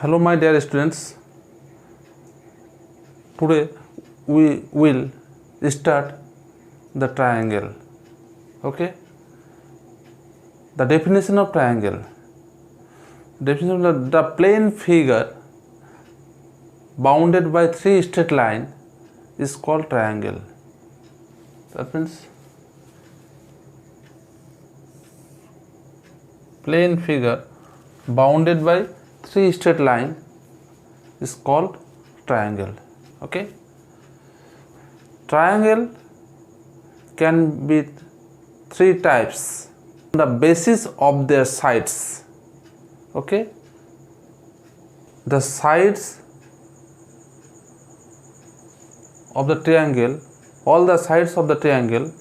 Hello my dear students, today we will start the triangle. Okay, the definition of triangle. Definition of the plane figure bounded by three straight lines is called triangle. That means plane figure bounded by three straight lines is called triangle. Okay, triangle can be three types on the basis of their sides. Okay, the sides of the triangle, all the sides of the triangle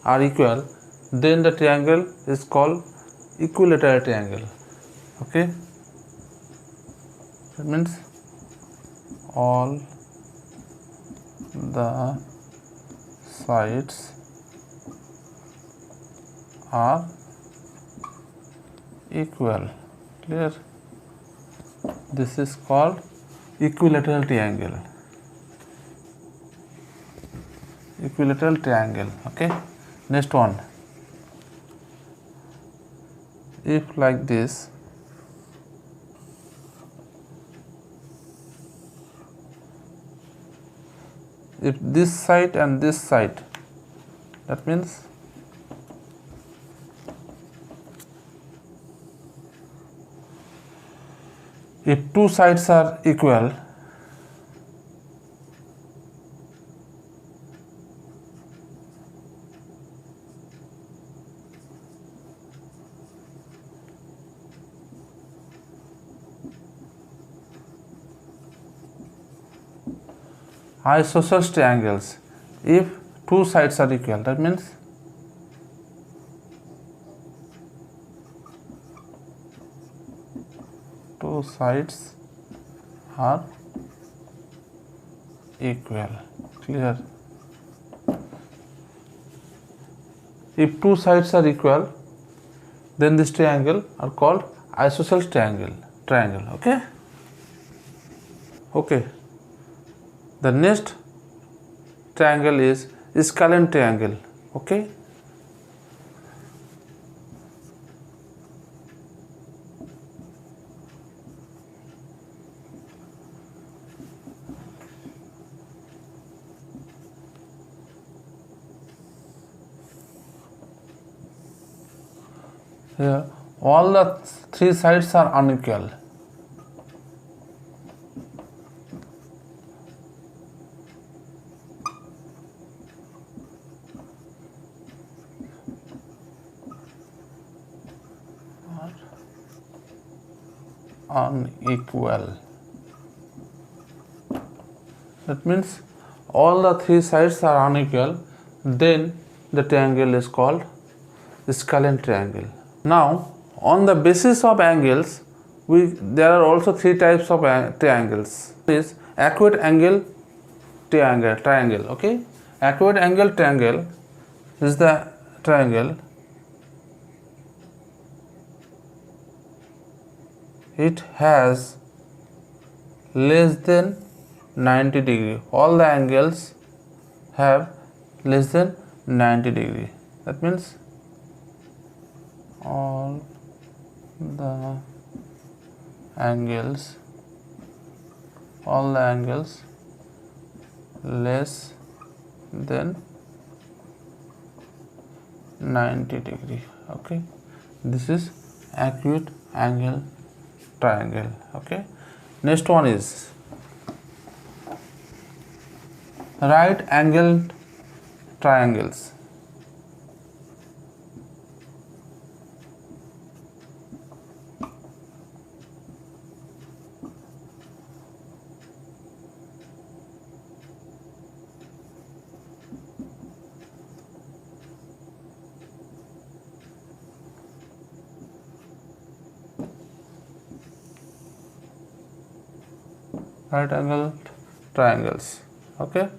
are equal, then the triangle is called equilateral triangle. Okay, that means all the sides are equal. Clear? This is called equilateral triangle. Equilateral triangle. Okay, next one. If like this, if this side and this side, that means if two sides are equal, isosceles triangles, if two sides are equal, that means two sides are equal. Clear? If two sides are equal, then this triangle are called isosceles triangle. Okay. Okay. The next triangle is scalene triangle. Okay. Here all the three sides are unequal. Unequal. That means all the three sides are unequal, then the triangle is called scalene triangle. Now on the basis of angles, there are also three types of triangles. Is acute angle triangle. Okay, acute angle triangle is the triangle. It has less than 90 degree. All the angles have less than 90 degree. That means all the angles less than 90 degree. Okay, this is acute angle triangle. Okay, next one is right angled triangles. Right angled triangles. Okay,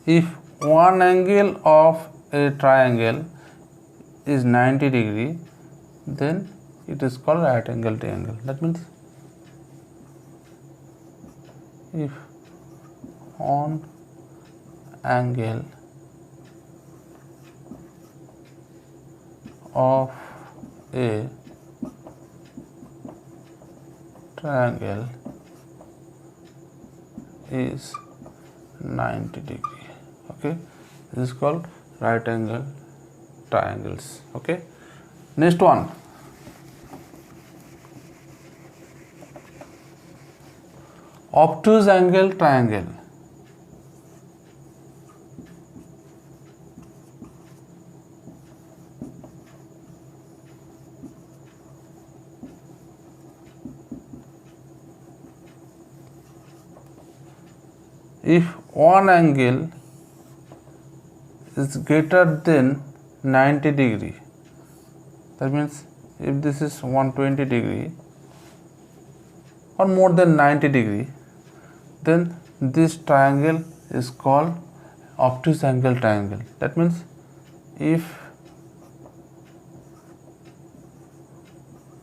if one angle of a triangle is 90 degree, then it is called right angle triangle. That means if one angle of a triangle is 90 degree. Okay, this is called right angle triangles. Okay, next one, obtuse angle triangle. If one angle is greater than 90 degree, that means if this is 120 degree or more than 90 degree, then this triangle is called obtuse angle triangle. That means if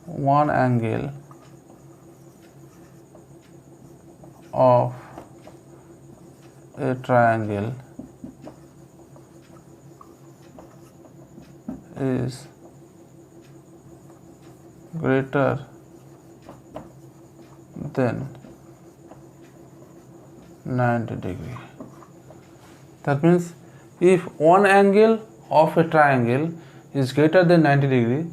one angle of a triangle is greater than 90 degree. That means if one angle of a triangle is greater than 90 degree,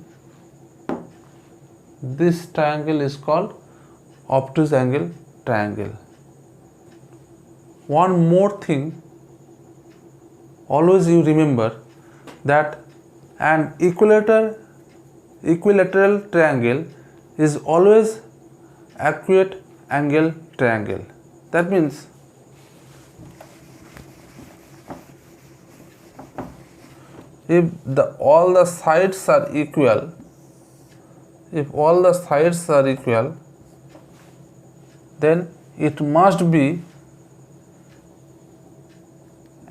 this triangle is called obtuse angle triangle. One more thing, always you remember that an equilateral triangle is always acute angle triangle. That means if all the sides are equal, then it must be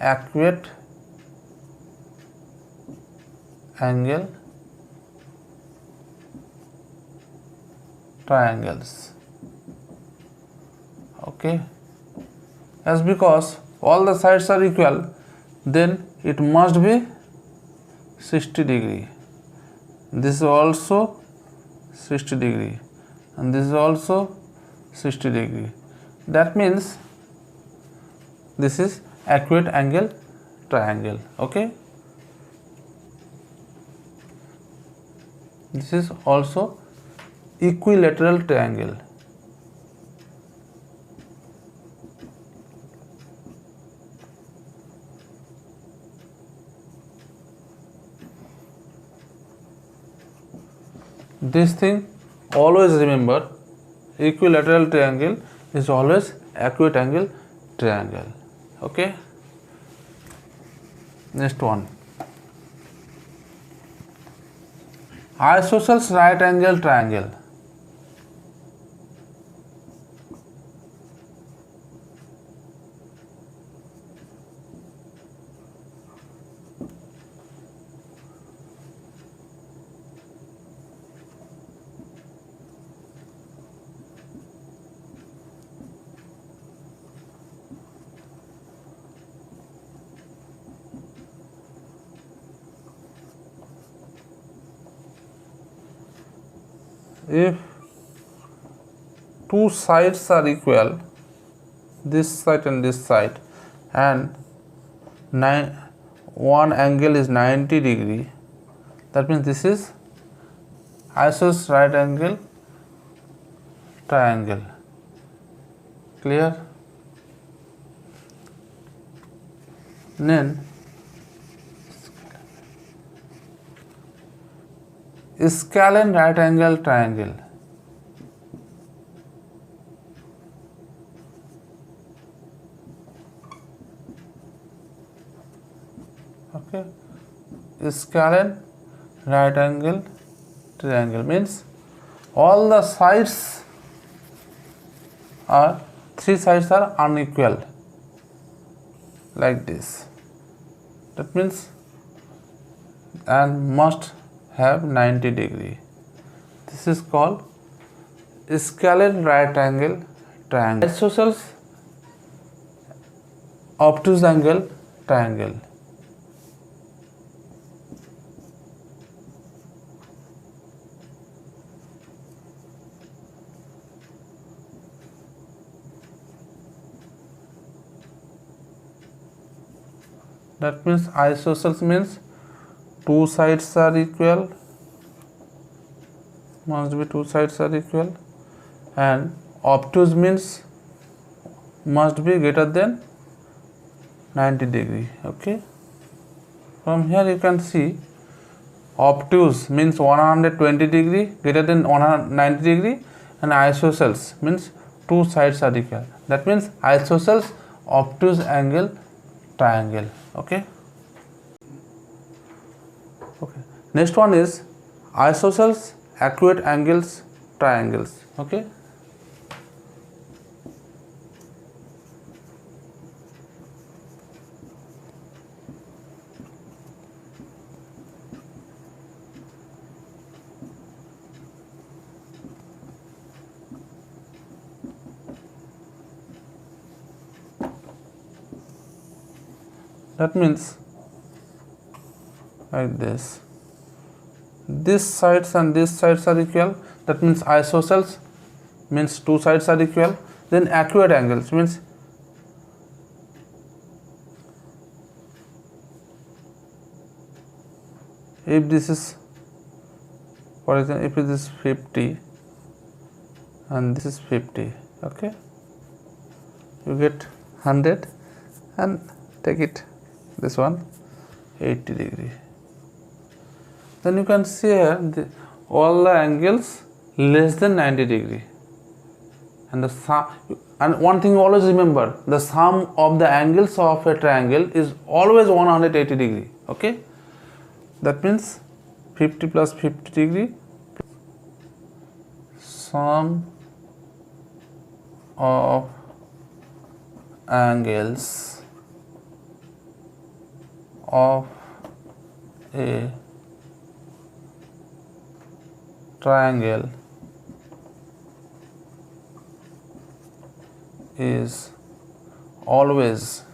acute angle triangles. Okay, as because all the sides are equal, then it must be 60 degree. This is also 60 degree and this is also 60 degree. That means this is acute angle triangle. Okay, this is also equilateral triangle. This thing always remember, equilateral triangle is always acute angle triangle. Okay, next one, isosceles right angle triangle. If two sides are equal, this side and this side, and one angle is 90 degree, that means this is isosceles right angle triangle. Clear? Then scalene right angle triangle. Okay, scalene right angle triangle means all the sides are, three sides are unequal, like this. that means, and must have 90 degree. This is called scalene right angle triangle. Isosceles obtuse angle triangle. That means isosceles means two sides are equal, must be two sides are equal, and obtuse means must be greater than 90 degree. Okay, from here you can see obtuse means 120 degree greater than 190 degree, and isosceles means two sides are equal. That means isosceles obtuse angle triangle. Okay. Next one is isosceles acute angles triangles. Okay. That means like this. These sides and these sides are equal. That means isosceles means two sides are equal. Then acute angles means if this is, for example, if this is 50 and this is 50, okay, you get 100 and take it this one 80 degree. Then you can see here all the angles less than 90 degree, and the sum, and one thing you always remember, the sum of the angles of a triangle is always 180 degree. Okay, that means 50 plus 50 degree, sum of angles of a triangle is always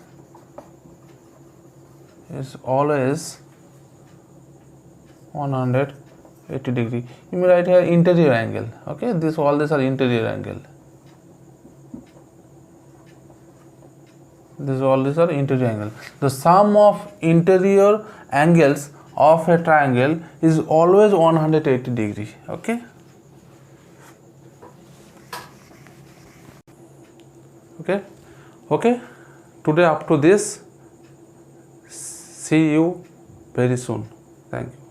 180 degree. You may write here interior angle. Okay, all these are interior angle. All these are interior angle. The sum of interior angles of a triangle is always 180 degree. Okay. Okay. Today up to this. See you very soon. Thank you.